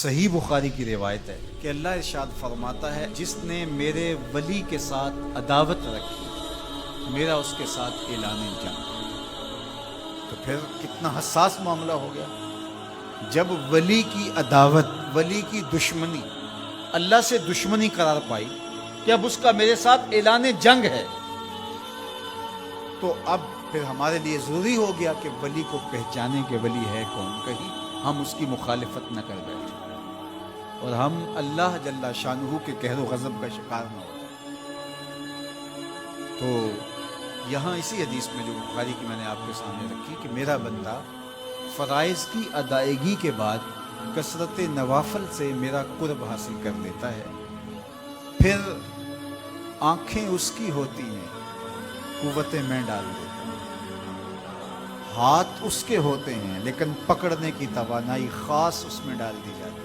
صحیح بخاری کی روایت ہے کہ اللہ ارشاد فرماتا ہے جس نے میرے ولی کے ساتھ عداوت رکھی میرا اس کے ساتھ اعلان جنگ۔ تو پھر کتنا حساس معاملہ ہو گیا جب ولی کی عداوت، ولی کی دشمنی اللہ سے دشمنی قرار پائی کہ اب اس کا میرے ساتھ اعلان جنگ ہے، تو اب پھر ہمارے لیے ضروری ہو گیا کہ ولی کو پہچانے کہ ولی ہے کون، کہیں ہم اس کی مخالفت نہ کر بیٹھیں اور ہم اللہ جل شانہ کے قہر و غضب کا شکار نہ ہو جائیں۔ تو یہاں اسی حدیث میں جو بخاری کی میں نے آپ کے سامنے رکھی کہ میرا بندہ فرائض کی ادائیگی کے بعد کثرت نوافل سے میرا قرب حاصل کر لیتا ہے، پھر آنکھیں اس کی ہوتی ہیں، قوتیں میں ڈال دیتا ہوں، ہاتھ اس کے ہوتے ہیں لیکن پکڑنے کی توانائی خاص اس میں ڈال دی جاتی ہے۔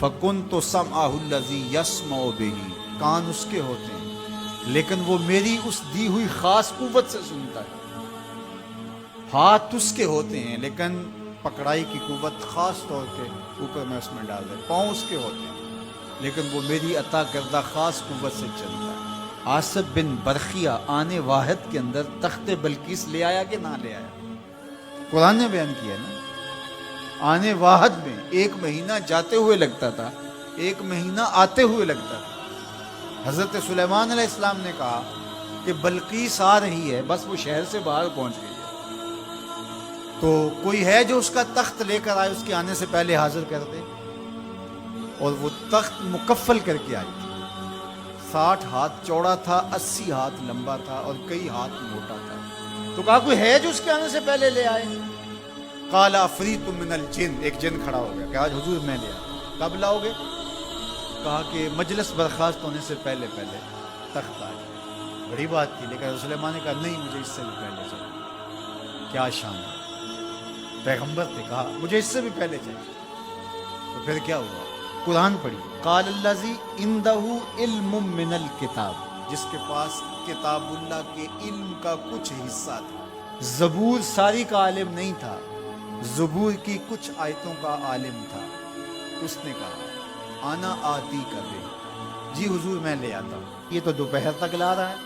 فَكُنْتُ سَمْعَهُ الَّذِي يَسْمَعُ بِهِ، کان اس کے ہوتے ہیں لیکن وہ میری اس دی ہوئی خاص قوت سے سنتا ہے۔ ہاتھ اس کے ہوتے ہیں لیکن پکڑائی کی قوت خاص طور کے اوپر میں اس میں ڈال دے۔ پاؤں اس کے ہوتے ہیں لیکن وہ میری عطا کردہ خاص قوت سے چلتا ہے۔ آصف بن برخیہ آنے واحد کے اندر تخت بلقیس لے آیا کہ نہ لے آیا؟ قرآن نے بیان کیا نا، آنے واحد میں 1 مہینہ جاتے ہوئے لگتا تھا، 1 مہینہ آتے ہوئے لگتا تھا۔ حضرت سلیمان علیہ السلام نے کہا کہ بلقیس آ رہی ہے، بس وہ شہر سے باہر پہنچ گئی ہے، تو کوئی ہے جو اس کا تخت لے کر آئے، اس کے آنے سے پہلے حاضر کر دے۔ اور وہ تخت مکفل کر کے آئی تھی، 60 ہاتھ چوڑا تھا، 80 ہاتھ لمبا تھا اور کئی ہاتھ موٹا تھا۔ تو کہا کوئی ہے جو اس کے آنے سے پہلے لے آئے؟ قال عفریت من الجن، ایک جن کھڑا ہو گیا کہ آج حضور میں لے آیا۔ کب لاؤ گے؟ کہا کہ مجلس برخاست ہونے سے پہلے تخت آ جائے۔ بڑی بات تھی، لیکن سلیمان نے کہا نہیں، مجھے اس سے بھی پہلے چاہیے۔ کیا شان ہے، پیغمبر نے کہا مجھے اس سے بھی پہلے چاہیے۔ تو پھر کیا ہوا؟ قرآن پڑھی، قال الذی عندہ علم من الکتاب، جس کے پاس کتاب اللہ کے علم کا کچھ حصہ تھا۔ زبور ساری کا عالم نہیں تھا، زبور کی کچھ آیتوں کا عالم تھا۔ اس نے کہا آنا آتی کا بے، جی حضور میں لے آتا ہوں۔ یہ تو دوپہر تک لا رہا ہے،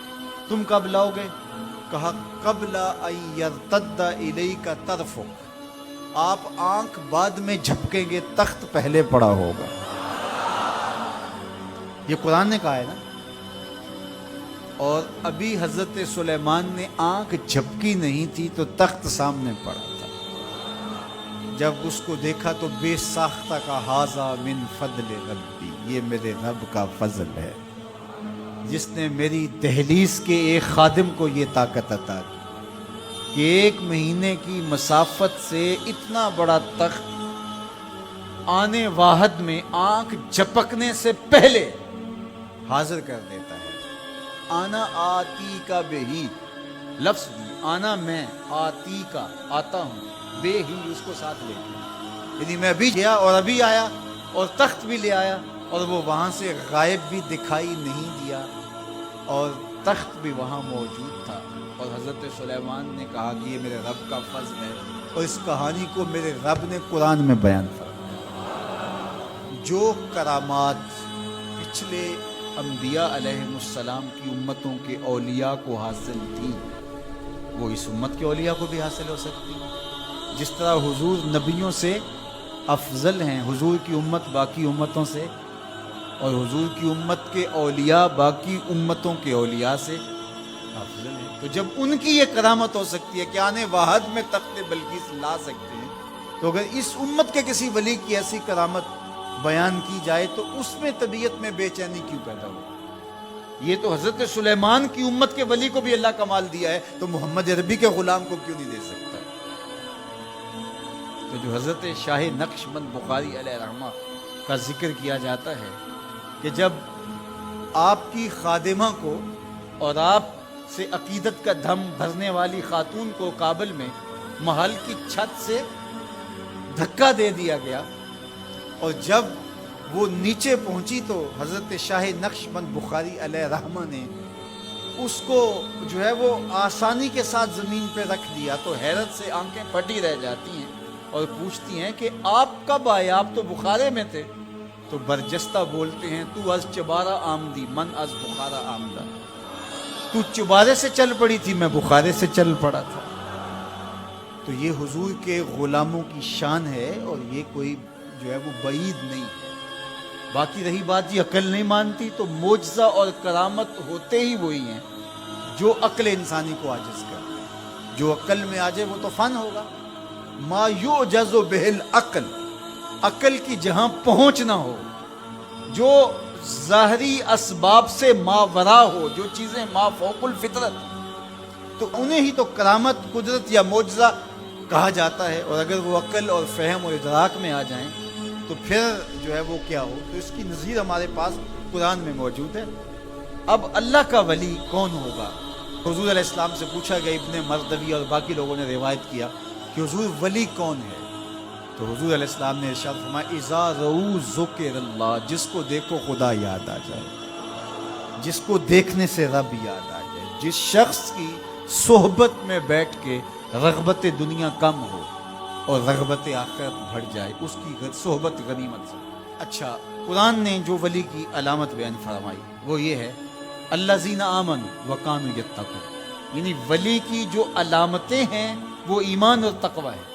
تم کب لاؤ گے؟ کہا قبل ان یرتد الیک طرفک، آپ آنکھ بعد میں جھپکیں گے، تخت پہلے پڑا ہوگا۔ یہ قرآن نے کہا ہے نا۔ اور ابھی حضرت سلیمان نے آنکھ جھپکی نہیں تھی تو تخت سامنے پڑا تھا۔ جب اس کو دیکھا تو بے ساختہ کا ھذا من فضل ربی، یہ میرے رب کا فضل ہے جس نے میری دہلیز کے ایک خادم کو یہ طاقت عطا کی کہ 1 مہینے کی مسافت سے اتنا بڑا تخت آنے واحد میں آنکھ جھپکنے سے پہلے حاضر کر دیتا ہے۔ آنا آتی کا بے ہی، لفظ بھی آنا میں، آتی کا آتا ہوں، بے ہی اس کو ساتھ لے کے، یعنی میں ابھی گیا اور ابھی آیا اور تخت بھی لے آیا، اور وہ وہاں سے غائب بھی دکھائی نہیں دیا اور تخت بھی وہاں موجود تھا۔ اور حضرت سلیمان نے کہا کہ یہ میرے رب کا فضل ہے، اور اس کہانی کو میرے رب نے قرآن میں بیان فرمایا۔ جو کرامات پچھلے انبیاء علیہ السلام کی امتوں کے اولیاء کو حاصل تھی، وہ اس امت کے اولیاء کو بھی حاصل ہو سکتی ہیں۔ جس طرح حضور نبیوں سے افضل ہیں، حضور کی امت باقی امتوں سے، اور حضور کی امت کے اولیاء باقی امتوں کے اولیاء سے افضل ہیں۔ تو جب ان کی یہ کرامت ہو سکتی ہے کہ آنے واحد میں تخت بلقیس لا سکتے ہیں، تو اگر اس امت کے کسی ولی کی ایسی کرامت بیان کی جائے تو اس میں طبیعت میں بے چینی کیوں پیدا ہو؟ یہ تو حضرت سلیمان کی امت کے ولی کو بھی اللہ کمال دیا ہے، تو محمد عربی کے غلام کو کیوں نہیں دے سکتا؟ تو جو حضرت شاہ نقش بند بخاری علیہ رحمہ کا ذکر کیا جاتا ہے کہ جب آپ کی خادمہ کو اور آپ سے عقیدت کا دھم بھرنے والی خاتون کو کابل میں محل کی چھت سے دھکا دے دیا گیا، اور جب وہ نیچے پہنچی تو حضرت شاہ نقش بند بخاری علیہ رحمہ نے اس کو جو ہے وہ آسانی کے ساتھ زمین پہ رکھ دیا، تو حیرت سے آنکھیں پھٹی رہ جاتی ہیں اور پوچھتی ہیں کہ آپ کب آئے، آپ تو بخارے میں تھے؟ تو برجستہ بولتے ہیں تو از چبارہ آمدی من از بخارا آمدہ، تو چبارے سے چل پڑی تھی، میں بخارے سے چل پڑا تھا۔ تو یہ حضور کے غلاموں کی شان ہے، اور یہ کوئی جو ہے وہ بعید نہیں ہے۔ باقی رہی بات جی عقل نہیں مانتی، تو معجزہ اور کرامت ہوتے ہی وہی ہیں جو عقل انسانی کو عاجز کرے۔ جو عقل میں آ جائے وہ تو فن ہوگا۔ ما یعجز بہ العقل، عقل کی جہاں پہنچ نہ ہو، جو ظاہری اسباب سے ماورا ہو، جو چیزیں ما فوق الفطرت، تو انہیں ہی تو کرامت، قدرت یا معجزہ کہا جاتا ہے۔ اور اگر وہ عقل اور فہم اور ادراک میں آ جائیں تو پھر جو ہے وہ کیا ہو، تو اس کی نظیر ہمارے پاس قرآن میں موجود ہے۔ اب اللہ کا ولی کون ہوگا؟ حضور علیہ السلام سے پوچھا گیا، ابن مردوی اور باقی لوگوں نے روایت کیا کہ حضور ولی کون ہے؟ تو حضور علیہ السلام نے ارشاد فرمایا اذا رؤوا ذکر اللہ، جس کو دیکھو خدا یاد آ جائے، جس کو دیکھنے سے رب یاد آ جائے، جس شخص کی صحبت میں بیٹھ کے رغبت دنیا کم ہو اور رغبت آخرت بڑھ جائے، اس کی صحبت غنیمت سے۔ اچھا، قرآن نے جو ولی کی علامت بیان فرمائی وہ یہ ہے الذین آمنوا وکانوا یتقون، یعنی ولی کی جو علامتیں ہیں وہ ایمان اور تقوی ہے۔